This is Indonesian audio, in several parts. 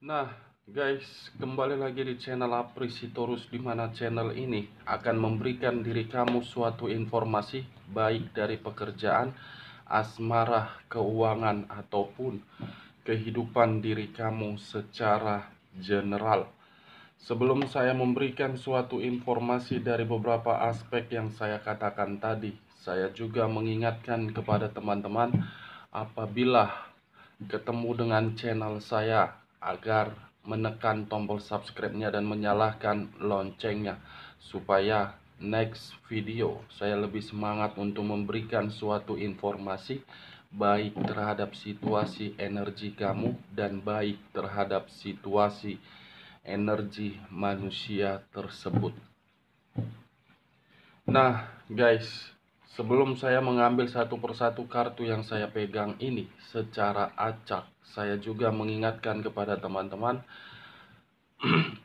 Nah, guys, kembali lagi di channel Aprisitorus, di mana channel ini akan memberikan diri kamu suatu informasi baik dari pekerjaan, asmara, keuangan, ataupun kehidupan diri kamu secara general. Sebelum saya memberikan suatu informasi dari beberapa aspek yang saya katakan tadi, saya juga mengingatkan kepada teman-teman apabila ketemu dengan channel saya agar menekan tombol subscribe-nya dan menyalakan loncengnya supaya next video saya lebih semangat untuk memberikan suatu informasi baik terhadap situasi energi kamu dan baik terhadap situasi energi manusia tersebut. Nah, guys, sebelum saya mengambil satu persatu kartu yang saya pegang ini secara acak, saya juga mengingatkan kepada teman-teman,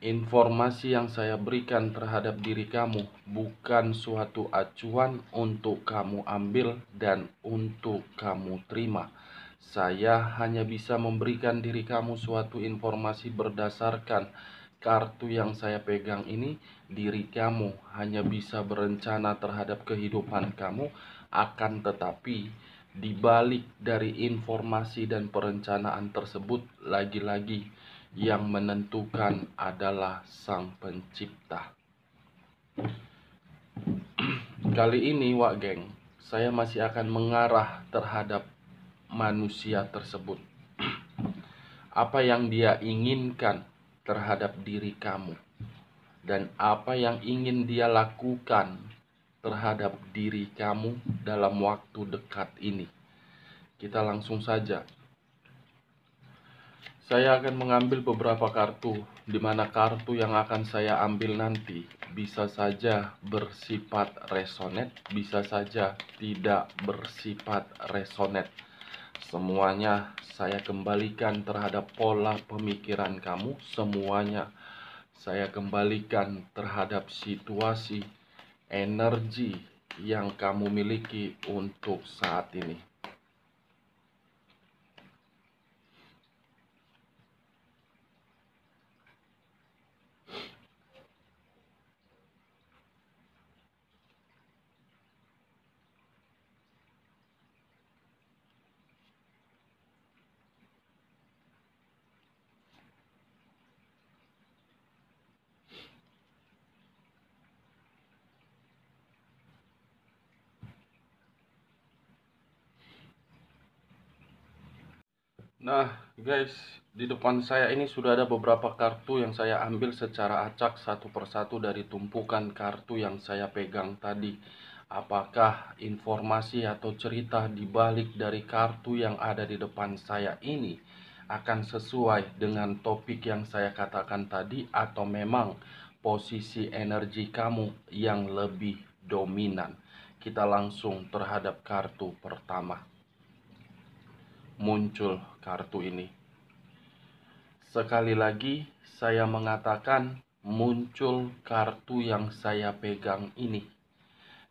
informasi yang saya berikan terhadap diri kamu bukan suatu acuan untuk kamu ambil dan untuk kamu terima. Saya hanya bisa memberikan diri kamu suatu informasi berdasarkan kartu yang saya pegang ini. Diri kamu hanya bisa berencana terhadap kehidupan kamu, akan tetapi di balik dari informasi dan perencanaan tersebut, lagi-lagi yang menentukan adalah Sang Pencipta. Kali ini, Wak Geng, saya masih akan mengarah terhadap manusia tersebut. Apa yang dia inginkan terhadap diri kamu, dan apa yang ingin dia lakukan terhadap diri kamu dalam waktu dekat ini. Kita langsung saja. Saya akan mengambil beberapa kartu, di mana kartu yang akan saya ambil nanti bisa saja bersifat resonate, bisa saja tidak bersifat resonate. Semuanya saya kembalikan terhadap pola pemikiran kamu, semuanya saya kembalikan terhadap situasi energi yang kamu miliki untuk saat ini. Nah, guys, di depan saya ini sudah ada beberapa kartu yang saya ambil secara acak satu persatu dari tumpukan kartu yang saya pegang tadi. Apakah informasi atau cerita di balik dari kartu yang ada di depan saya ini akan sesuai dengan topik yang saya katakan tadi, atau memang posisi energi kamu yang lebih dominan? Kita langsung terhadap kartu pertama. Muncul kartu ini. Sekali lagi saya mengatakan muncul kartu yang saya pegang ini,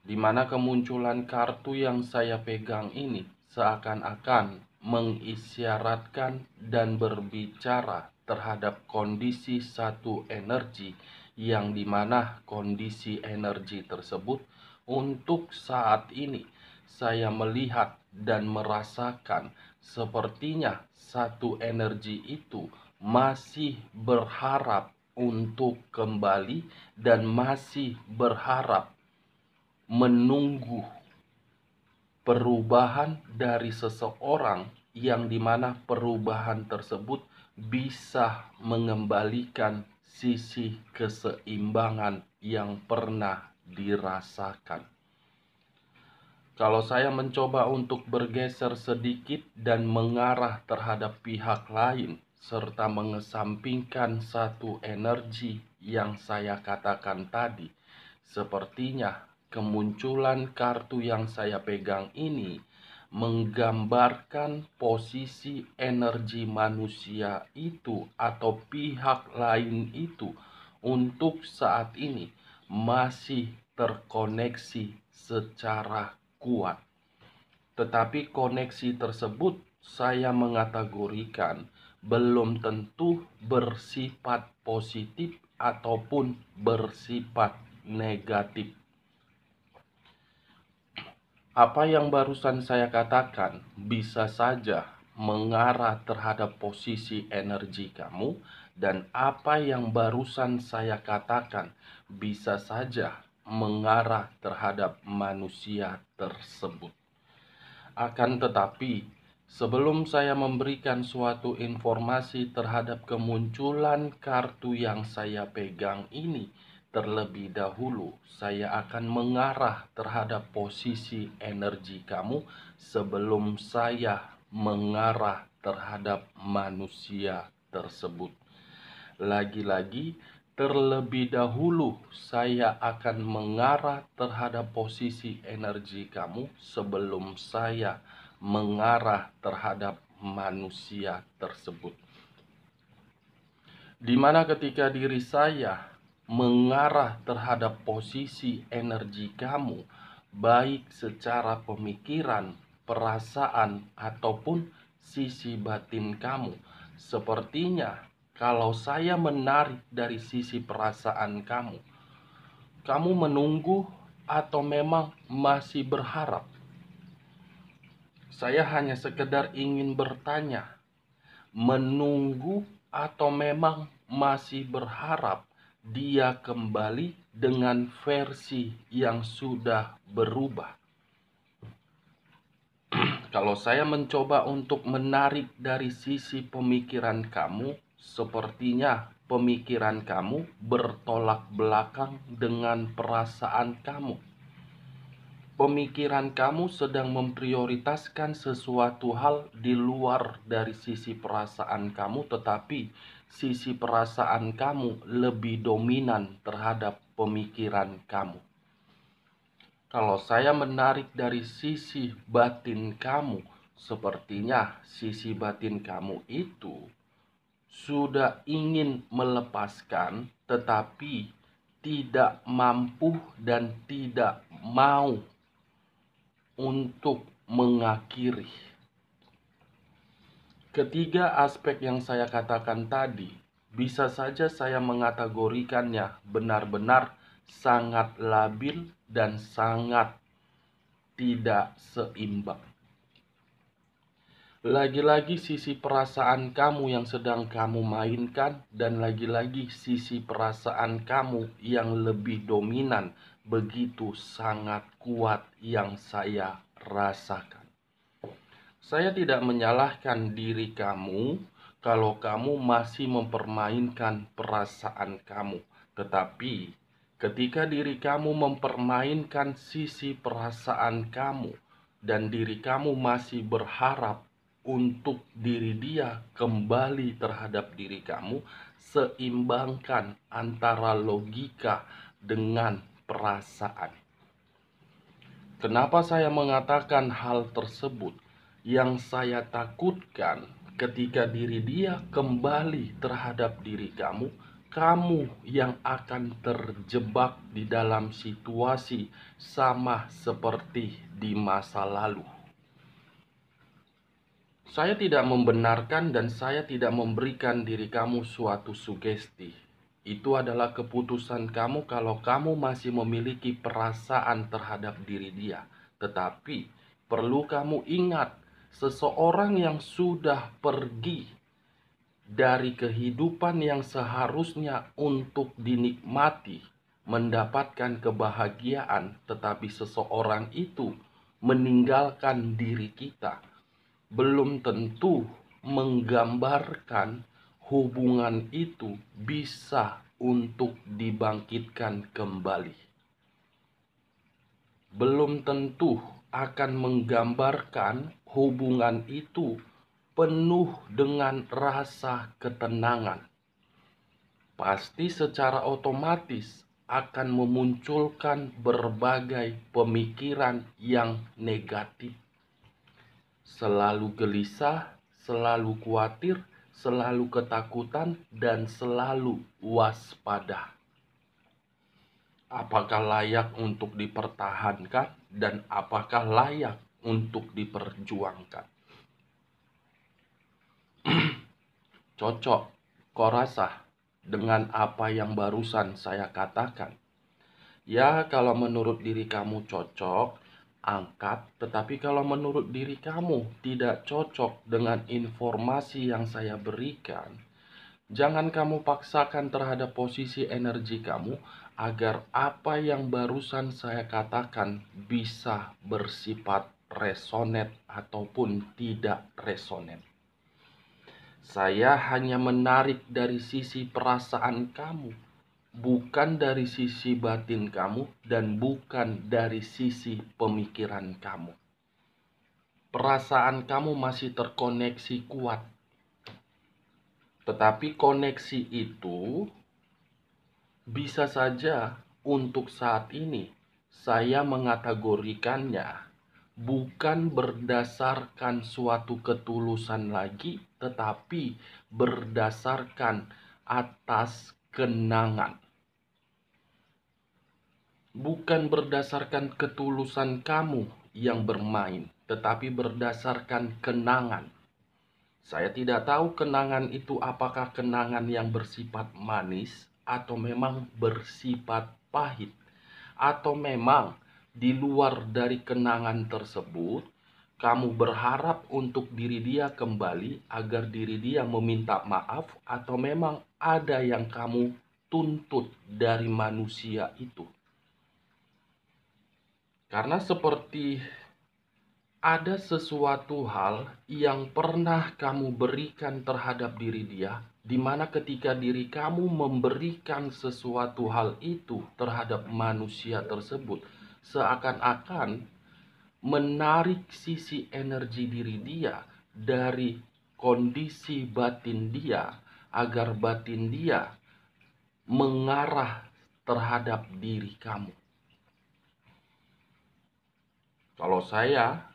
di mana kemunculan kartu yang saya pegang ini seakan-akan mengisyaratkan dan berbicara terhadap kondisi satu energi, yang dimana kondisi energi tersebut untuk saat ini saya melihat dan merasakan sepertinya satu energi itu masih berharap untuk kembali dan masih berharap menunggu perubahan dari seseorang, yang dimana perubahan tersebut bisa mengembalikan sisi keseimbangan yang pernah dirasakan. Kalau saya mencoba untuk bergeser sedikit dan mengarah terhadap pihak lain, serta mengesampingkan satu energi yang saya katakan tadi, sepertinya kemunculan kartu yang saya pegang ini menggambarkan posisi energi manusia itu atau pihak lain itu untuk saat ini masih terkoneksi secara kuat. Tetapi koneksi tersebut saya mengategorikan belum tentu bersifat positif ataupun bersifat negatif. Apa yang barusan saya katakan bisa saja mengarah terhadap posisi energi kamu, dan apa yang barusan saya katakan bisa saja mengarah terhadap manusia tersebut. Akan tetapi, sebelum saya memberikan suatu informasi terhadap kemunculan kartu yang saya pegang ini, terlebih dahulu saya akan mengarah terhadap posisi energi kamu sebelum saya mengarah terhadap manusia tersebut. Lagi-lagi, terlebih dahulu saya akan mengarah terhadap posisi energi kamu sebelum saya mengarah terhadap manusia tersebut. Dimana ketika diri saya mengarah terhadap posisi energi kamu, baik secara pemikiran, perasaan, ataupun sisi batin kamu, sepertinya kalau saya menarik dari sisi perasaan kamu, kamu menunggu atau memang masih berharap? Saya hanya sekedar ingin bertanya, menunggu atau memang masih berharap dia kembali dengan versi yang sudah berubah? Kalau saya mencoba untuk menarik dari sisi pemikiran kamu, sepertinya pemikiran kamu bertolak belakang dengan perasaan kamu. Pemikiran kamu sedang memprioritaskan sesuatu hal di luar dari sisi perasaan kamu, tetapi sisi perasaan kamu lebih dominan terhadap pemikiran kamu. Kalau saya menarik dari sisi batin kamu, sepertinya sisi batin kamu itu sudah ingin melepaskan, tetapi tidak mampu dan tidak mau untuk mengakhiri. Ketiga aspek yang saya katakan tadi, bisa saja saya mengategorikannya benar-benar sangat labil dan sangat tidak seimbang. Lagi-lagi sisi perasaan kamu yang sedang kamu mainkan, dan lagi-lagi sisi perasaan kamu yang lebih dominan, begitu sangat kuat yang saya rasakan. Saya tidak menyalahkan diri kamu kalau kamu masih mempermainkan perasaan kamu. Tetapi ketika diri kamu mempermainkan sisi perasaan kamu dan diri kamu masih berharap untuk diri dia kembali terhadap diri kamu, seimbangkan antara logika dengan perasaan. Kenapa saya mengatakan hal tersebut? Yang saya takutkan ketika diri dia kembali terhadap diri kamu, kamu yang akan terjebak di dalam situasi sama seperti di masa lalu. Saya tidak membenarkan dan saya tidak memberikan diri kamu suatu sugesti. Itu adalah keputusan kamu kalau kamu masih memiliki perasaan terhadap diri dia. Tetapi perlu kamu ingat, seseorang yang sudah pergi dari kehidupan yang seharusnya untuk dinikmati, mendapatkan kebahagiaan, tetapi seseorang itu meninggalkan diri kita, belum tentu menggambarkan hubungan itu bisa untuk dibangkitkan kembali. Belum tentu akan menggambarkan hubungan itu penuh dengan rasa ketenangan. Pasti secara otomatis akan memunculkan berbagai pemikiran yang negatif. Selalu gelisah, selalu khawatir, selalu ketakutan, dan selalu waspada. Apakah layak untuk dipertahankan dan apakah layak untuk diperjuangkan? Cocok, kau rasa, dengan apa yang barusan saya katakan? Ya, kalau menurut diri kamu cocok, angkat. Tetapi kalau menurut diri kamu tidak cocok dengan informasi yang saya berikan, jangan kamu paksakan terhadap posisi energi kamu agar apa yang barusan saya katakan bisa bersifat resonate ataupun tidak resonate. Saya hanya menarik dari sisi perasaan kamu, bukan dari sisi batin kamu dan bukan dari sisi pemikiran kamu. Perasaan kamu masih terkoneksi kuat. Tetapi koneksi itu bisa saja untuk saat ini saya mengategorikannya bukan berdasarkan suatu ketulusan lagi, tetapi berdasarkan atas kenangan. Bukan berdasarkan ketulusan kamu yang bermain, tetapi berdasarkan kenangan. Saya tidak tahu kenangan itu apakah kenangan yang bersifat manis atau memang bersifat pahit, atau memang di luar dari kenangan tersebut kamu berharap untuk diri dia kembali agar diri dia meminta maaf, atau memang ada yang kamu tuntut dari manusia itu. Karena seperti ada sesuatu hal yang pernah kamu berikan terhadap diri dia, di mana ketika diri kamu memberikan sesuatu hal itu terhadap manusia tersebut, seakan-akan menarik sisi energi diri dia dari kondisi batin dia, agar batin dia mengarah terhadap diri kamu. Kalau saya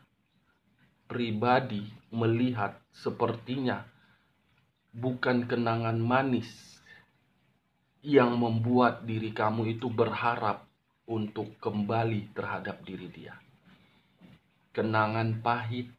pribadi melihat sepertinya bukan kenangan manis yang membuat diri kamu itu berharap untuk kembali terhadap diri dia. Kenangan pahit,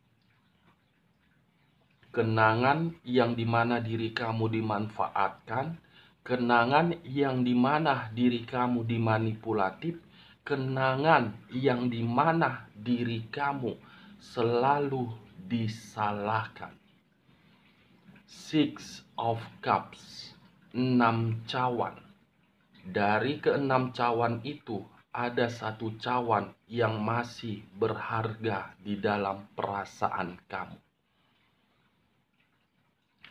kenangan yang dimana diri kamu dimanfaatkan, kenangan yang dimana diri kamu dimanipulatif, kenangan yang dimana diri kamu selalu disalahkan. Six of Cups, 6 cawan. Dari ke-6 cawan itu ada 1 cawan yang masih berharga di dalam perasaan kamu.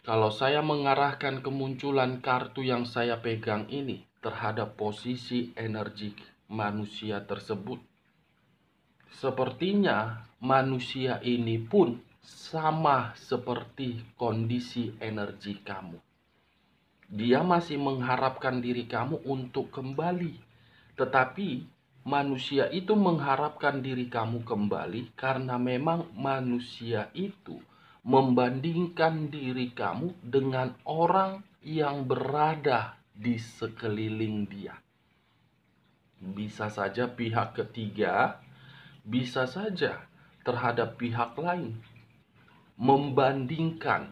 Kalau saya mengarahkan kemunculan kartu yang saya pegang ini terhadap posisi energi manusia tersebut, sepertinya manusia ini pun sama seperti kondisi energi kamu. Dia masih mengharapkan diri kamu untuk kembali. Tetapi manusia itu mengharapkan diri kamu kembali karena memang manusia itu membandingkan diri kamu dengan orang yang berada di sekeliling dia. Bisa saja pihak ketiga, bisa saja terhadap pihak lain, membandingkan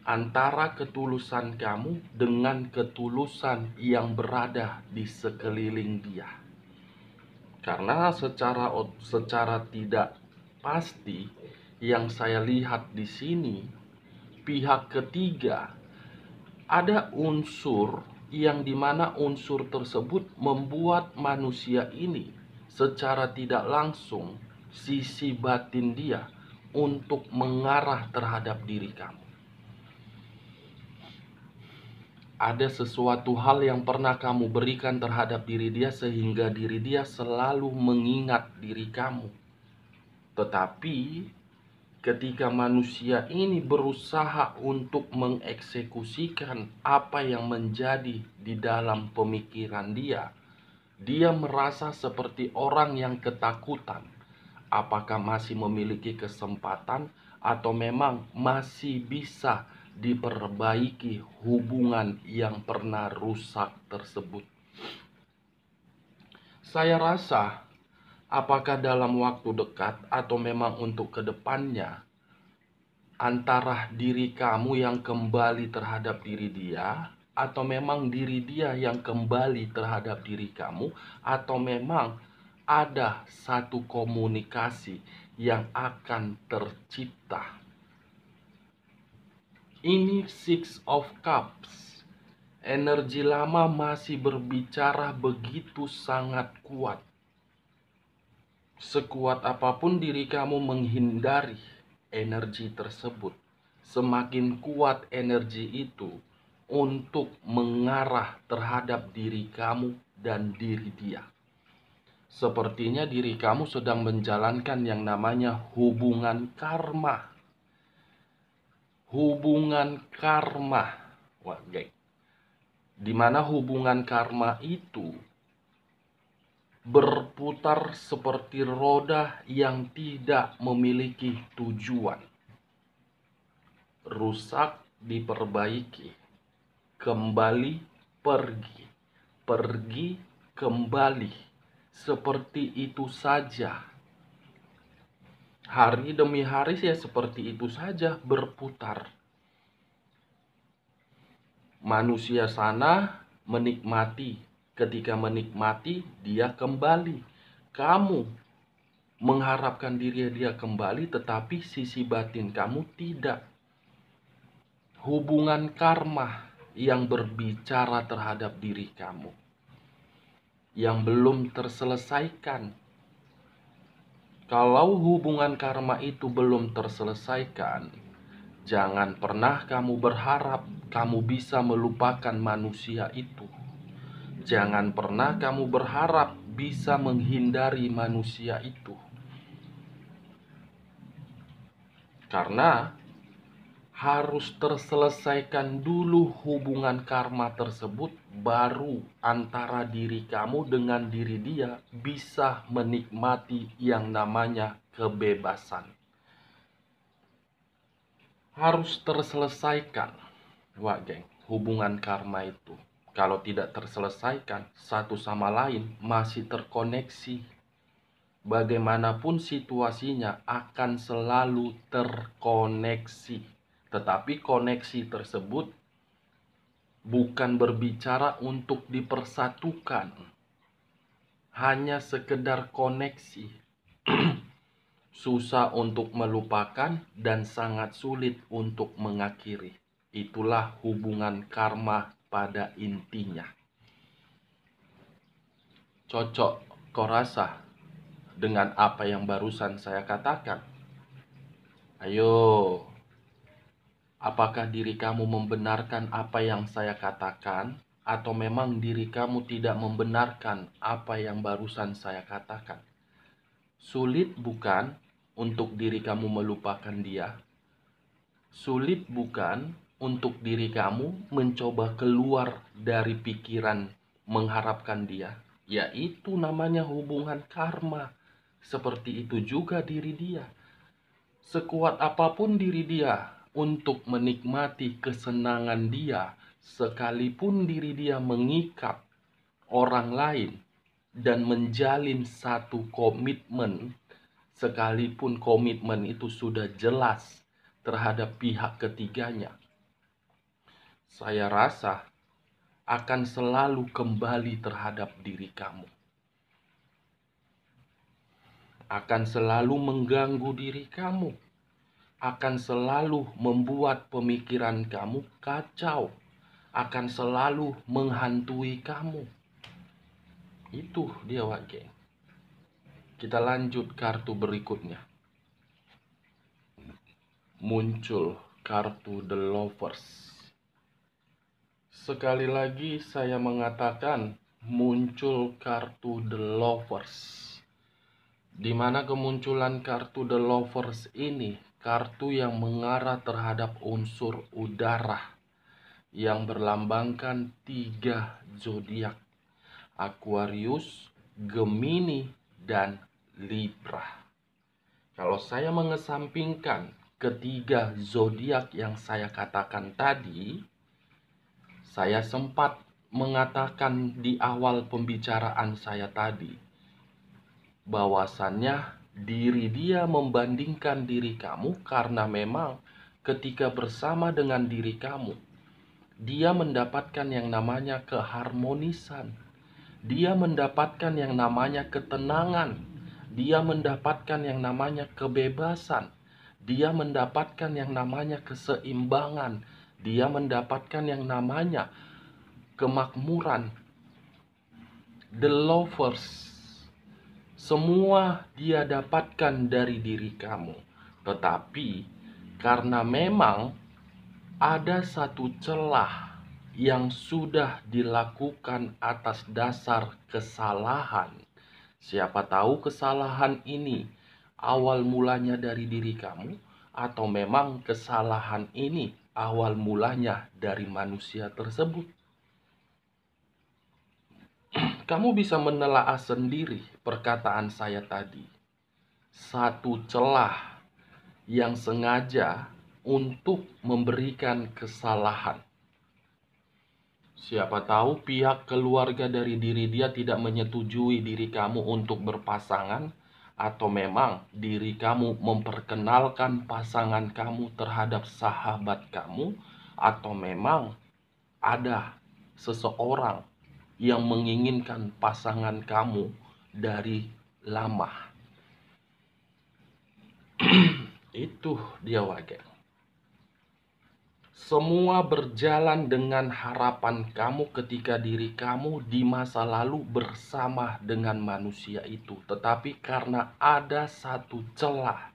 antara ketulusan kamu dengan ketulusan yang berada di sekeliling dia. Karena secara tidak pasti yang saya lihat di sini, pihak ketiga ada unsur yang dimana unsur tersebut membuat manusia ini secara tidak langsung sisi batin dia untuk mengarah terhadap diri kamu. Ada sesuatu hal yang pernah kamu berikan terhadap diri dia sehingga diri dia selalu mengingat diri kamu. Tetapi ketika manusia ini berusaha untuk mengeksekusikan apa yang menjadi di dalam pemikiran dia, dia merasa seperti orang yang ketakutan. Apakah masih memiliki kesempatan atau memang masih bisa diperbaiki hubungan yang pernah rusak tersebut? Saya rasa apakah dalam waktu dekat atau memang untuk kedepannya, antara diri kamu yang kembali terhadap diri dia, atau memang diri dia yang kembali terhadap diri kamu, atau memang ada satu komunikasi yang akan tercipta. Ini Six of Cups. Energi lama masih berbicara begitu sangat kuat. Sekuat apapun diri kamu menghindari energi tersebut, semakin kuat energi itu untuk mengarah terhadap diri kamu dan diri dia. Sepertinya diri kamu sedang menjalankan yang namanya hubungan karma. Hubungan karma. Wah, guys. Di mana hubungan karma itu berputar seperti roda yang tidak memiliki tujuan. Rusak diperbaiki, kembali pergi, pergi kembali, seperti itu saja. Hari demi hari ya seperti itu saja berputar. Manusia sana menikmati, ketika menikmati dia kembali. Kamu mengharapkan diri dia kembali, tetapi sisi batin kamu tidak. Hubungan karma yang berbicara terhadap diri kamu, yang belum terselesaikan. Kalau hubungan karma itu belum terselesaikan, jangan pernah kamu berharap kamu bisa melupakan manusia itu. Jangan pernah kamu berharap bisa menghindari manusia itu. Karena harus terselesaikan dulu hubungan karma tersebut, baru antara diri kamu dengan diri dia bisa menikmati yang namanya kebebasan. Harus terselesaikan, wah geng, hubungan karma itu. Kalau tidak terselesaikan, satu sama lain masih terkoneksi. Bagaimanapun situasinya akan selalu terkoneksi. Tetapi koneksi tersebut bukan berbicara untuk dipersatukan. Hanya sekedar koneksi. Susah untuk melupakan dan sangat sulit untuk mengakhiri. Itulah hubungan karma pada intinya. Cocok kau rasa dengan apa yang barusan saya katakan? Ayo, apakah diri kamu membenarkan apa yang saya katakan, atau memang diri kamu tidak membenarkan apa yang barusan saya katakan? Sulit bukan untuk diri kamu melupakan dia? Sulit bukan untuk diri kamu mencoba keluar dari pikiran mengharapkan dia? Yaitu namanya hubungan karma. Seperti itu juga diri dia. Sekuat apapun diri dia untuk menikmati kesenangan dia, sekalipun diri dia mengikat orang lain dan menjalin satu komitmen, sekalipun komitmen itu sudah jelas terhadap pihak ketiganya, saya rasa akan selalu kembali terhadap diri kamu. Akan selalu mengganggu diri kamu. Akan selalu membuat pemikiran kamu kacau. Akan selalu menghantui kamu. Itu dia wage. Kita lanjut kartu berikutnya. Muncul kartu The Lovers. Sekali lagi saya mengatakan muncul kartu The Lovers. Di mana kemunculan kartu The Lovers ini, kartu yang mengarah terhadap unsur udara yang berlambangkan 3 zodiak: Aquarius, Gemini, dan Libra. Kalau saya mengesampingkan ketiga zodiak yang saya katakan tadi, saya sempat mengatakan di awal pembicaraan saya tadi, bahwasannya diri dia membandingkan diri kamu karena memang ketika bersama dengan diri kamu, dia mendapatkan yang namanya keharmonisan. Dia mendapatkan yang namanya ketenangan. Dia mendapatkan yang namanya kebebasan. Dia mendapatkan yang namanya keseimbangan. Dia mendapatkan yang namanya kemakmuran. The lovers. Semua dia dapatkan dari diri kamu. Tetapi karena memang ada satu celah yang sudah dilakukan atas dasar kesalahan. Siapa tahu kesalahan ini awal mulanya dari diri kamu, atau memang kesalahan ini awal mulanya dari manusia tersebut. Kamu bisa menelaah sendiri perkataan saya tadi. Satu celah yang sengaja untuk memberikan kesalahan. Siapa tahu pihak keluarga dari diri dia tidak menyetujui diri kamu untuk berpasangan, atau memang diri kamu memperkenalkan pasangan kamu terhadap sahabat kamu, atau memang ada seseorang yang menginginkan pasangan kamu dari lama. Itu dia wajar. Semua berjalan dengan harapan kamu ketika diri kamu di masa lalu bersama dengan manusia itu. Tetapi karena ada satu celah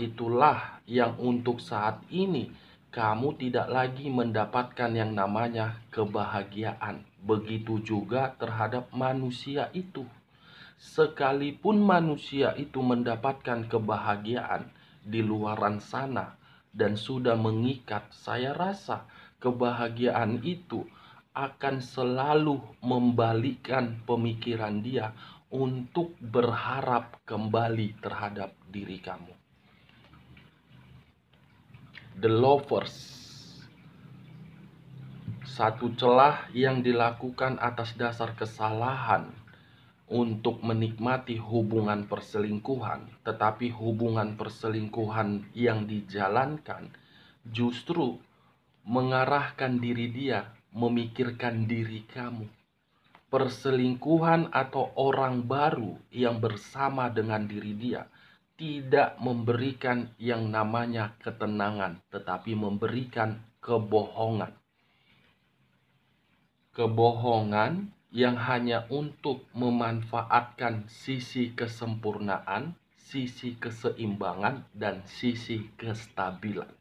itulah yang untuk saat ini kamu tidak lagi mendapatkan yang namanya kebahagiaan. Begitu juga terhadap manusia itu. Sekalipun manusia itu mendapatkan kebahagiaan di luaran sana dan sudah mengikat, saya rasa kebahagiaan itu akan selalu membalikkan pemikiran dia untuk berharap kembali terhadap diri kamu. The lovers. Satu celah yang dilakukan atas dasar kesalahan untuk menikmati hubungan perselingkuhan, tetapi hubungan perselingkuhan yang dijalankan justru mengarahkan diri dia memikirkan diri kamu. Perselingkuhan atau orang baru yang bersama dengan diri dia tidak memberikan yang namanya ketenangan, tetapi memberikan kebohongan. Kebohongan yang hanya untuk memanfaatkan sisi kesempurnaan, sisi keseimbangan, dan sisi kestabilan.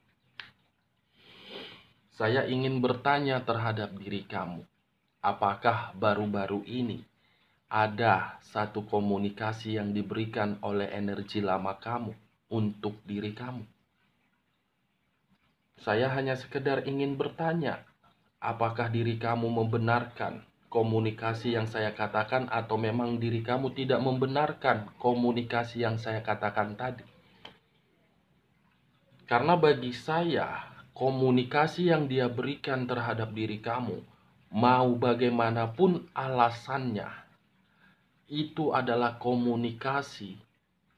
Saya ingin bertanya terhadap diri kamu, apakah baru-baru ini ada satu komunikasi yang diberikan oleh energi lama kamu untuk diri kamu? Saya hanya sekedar ingin bertanya, apakah diri kamu membenarkan komunikasi yang saya katakan, atau memang diri kamu tidak membenarkan komunikasi yang saya katakan tadi? Karena bagi saya, komunikasi yang dia berikan terhadap diri kamu, mau bagaimanapun alasannya, itu adalah komunikasi,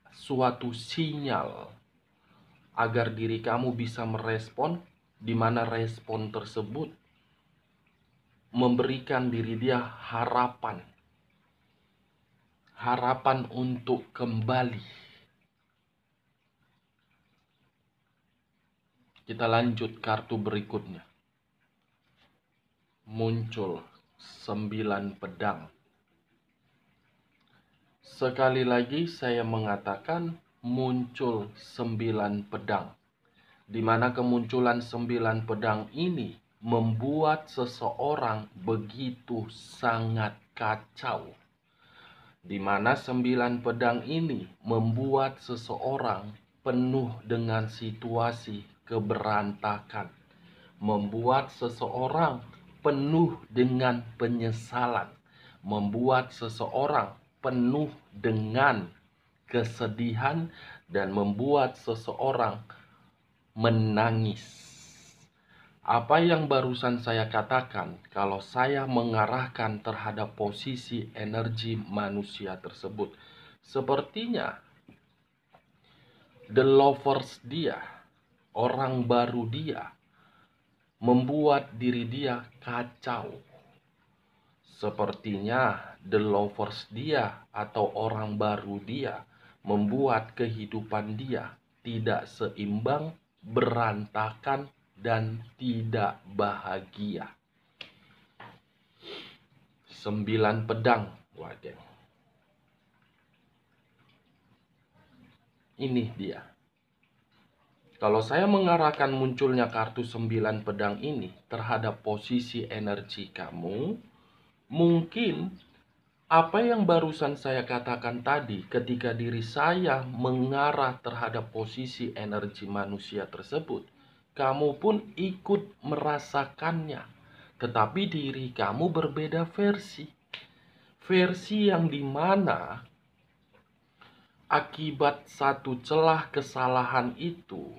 suatu sinyal agar diri kamu bisa merespon, di mana respon tersebut memberikan diri dia harapan untuk kembali. Kita lanjut kartu berikutnya. Muncul 9 pedang. Sekali lagi saya mengatakan muncul 9 pedang, di mana kemunculan 9 pedang ini membuat seseorang begitu sangat kacau, di mana 9 pedang ini membuat seseorang penuh dengan situasi keberantakan, membuat seseorang penuh dengan penyesalan, membuat seseorang penuh dengan kesedihan, dan membuat seseorang menangis. Apa yang barusan saya katakan, kalau saya mengarahkan terhadap posisi energi manusia tersebut, sepertinya the lovers dia orang baru dia, membuat diri dia kacau. Sepertinya the lovers dia atau orang baru dia membuat kehidupan dia tidak seimbang, berantakan, dan tidak bahagia. 9 pedang, waduh. Ini dia. Kalau saya mengarahkan munculnya kartu 9 pedang ini terhadap posisi energi kamu, mungkin apa yang barusan saya katakan tadi ketika diri saya mengarah terhadap posisi energi manusia tersebut, kamu pun ikut merasakannya. Tetapi diri kamu berbeda versi. Versi yang dimana akibat satu celah kesalahan itu,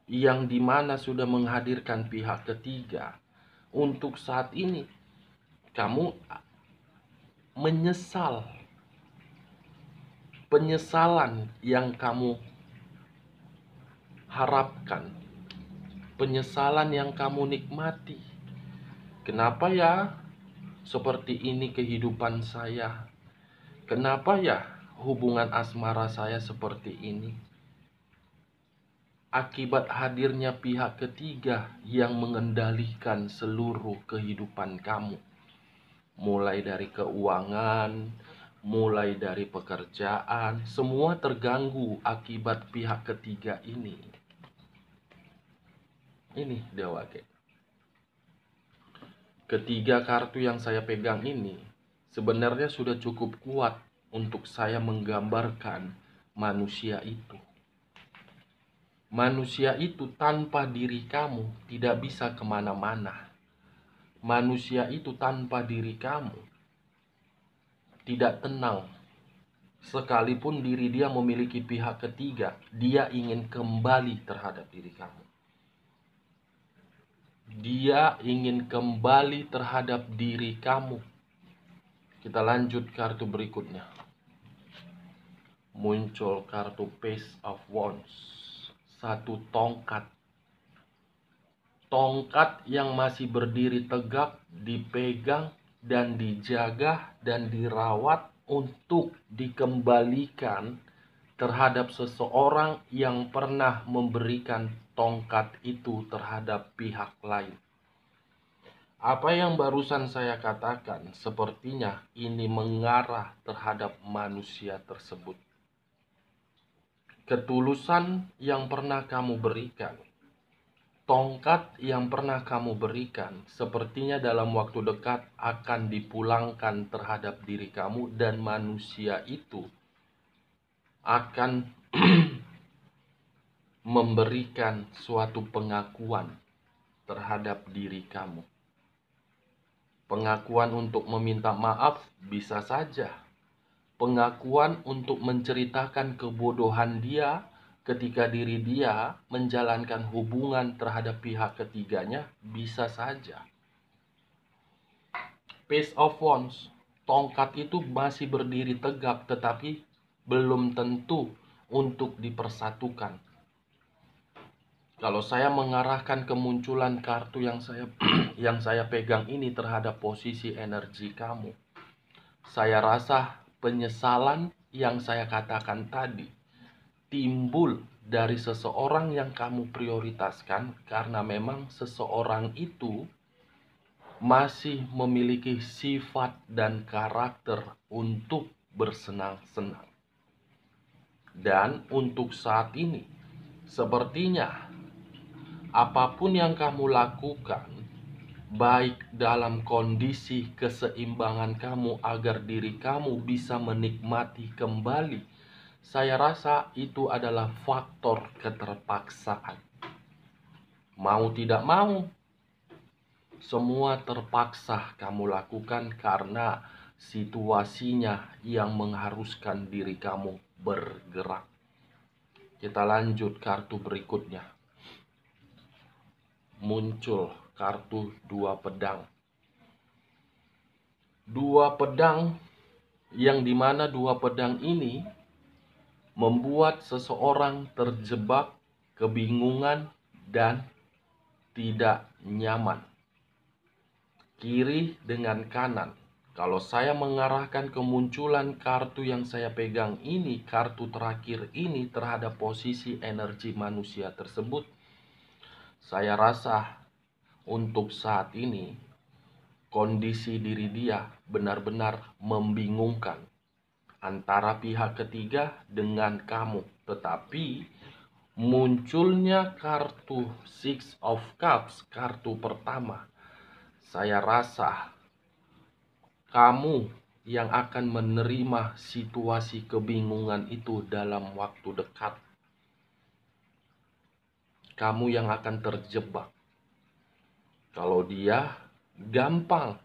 yang dimana sudah menghadirkan pihak ketiga, untuk saat ini kamu menyesal. Penyesalan yang kamu harapkan, penyesalan yang kamu nikmati. Kenapa ya seperti ini kehidupan saya? Kenapa ya hubungan asmara saya seperti ini? Akibat hadirnya pihak ketiga yang mengendalikan seluruh kehidupan kamu. Mulai dari keuangan, mulai dari pekerjaan, semua terganggu akibat pihak ketiga ini. Ini Dewa Gek. Ketiga kartu yang saya pegang ini sebenarnya sudah cukup kuat untuk saya menggambarkan manusia itu. Manusia itu tanpa diri kamu tidak bisa kemana-mana. Manusia itu tanpa diri kamu tidak tenang. Sekalipun diri dia memiliki pihak ketiga, dia ingin kembali terhadap diri kamu. Dia ingin kembali terhadap diri kamu. Kita lanjut kartu berikutnya. Muncul kartu Page of Wands. Satu tongkat. Tongkat yang masih berdiri tegak, dipegang dan dijaga dan dirawat untuk dikembalikan terhadap seseorang yang pernah memberikan tongkat itu terhadap pihak lain. Apa yang barusan saya katakan sepertinya ini mengarah terhadap manusia tersebut. Ketulusan yang pernah kamu berikan, tongkat yang pernah kamu berikan, sepertinya dalam waktu dekat akan dipulangkan terhadap diri kamu, dan manusia itu akan memberikan suatu pengakuan terhadap diri kamu. Pengakuan untuk meminta maaf bisa saja. Pengakuan untuk menceritakan kebodohan dia ketika diri dia menjalankan hubungan terhadap pihak ketiganya bisa saja. Page of Wands, tongkat itu masih berdiri tegak tetapi belum tentu untuk dipersatukan. Kalau saya mengarahkan kemunculan kartu yang saya pegang ini terhadap posisi energi kamu, saya rasa penyesalan yang saya katakan tadi timbul dari seseorang yang kamu prioritaskan karena memang seseorang itu masih memiliki sifat dan karakter untuk bersenang-senang. Dan untuk saat ini, sepertinya apapun yang kamu lakukan, baik dalam kondisi keseimbangan kamu agar diri kamu bisa menikmati kembali, saya rasa itu adalah faktor keterpaksaan. Mau tidak mau, semua terpaksa kamu lakukan karena situasinya yang mengharuskan diri kamu bergerak. Kita lanjut kartu berikutnya. Muncul kartu 2 pedang. 2 pedang yang dimana 2 pedang ini membuat seseorang terjebak kebingungan, dan tidak nyaman. Kiri dengan kanan. Kalau saya mengarahkan kemunculan kartu yang saya pegang ini, kartu terakhir ini terhadap posisi energi manusia tersebut, saya rasa untuk saat ini kondisi diri dia benar-benar membingungkan antara pihak ketiga dengan kamu. Tetapi munculnya kartu Six of Cups, kartu pertama, saya rasa kamu yang akan menerima situasi kebingungan itu dalam waktu dekat. Kamu yang akan terjebak. Kalau dia gampang.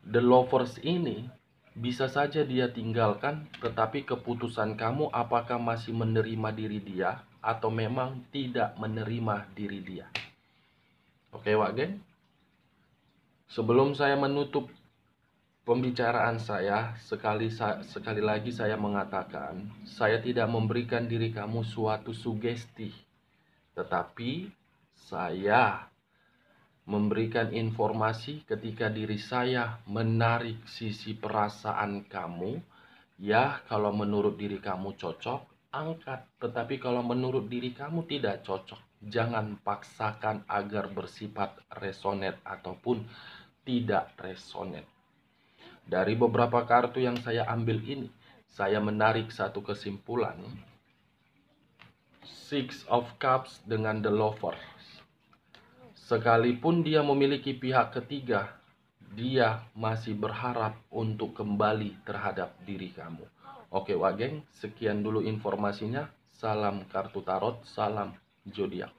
The Lovers ini bisa saja dia tinggalkan, tetapi keputusan kamu apakah masih menerima diri dia atau memang tidak menerima diri dia. Oke, Wak Geng? Sebelum saya menutup pembicaraan saya, sekali lagi saya mengatakan, saya tidak memberikan diri kamu suatu sugesti, tetapi saya memberikan informasi ketika diri saya menarik sisi perasaan kamu. Ya, kalau menurut diri kamu cocok, angkat. Tetapi kalau menurut diri kamu tidak cocok, jangan paksakan agar bersifat resonate ataupun tidak resonate. Dari beberapa kartu yang saya ambil ini, saya menarik satu kesimpulan. Six of Cups dengan The Lover. Sekalipun dia memiliki pihak ketiga, dia masih berharap untuk kembali terhadap diri kamu. Oke, Wak Geng, sekian dulu informasinya. Salam kartu tarot, salam zodiak.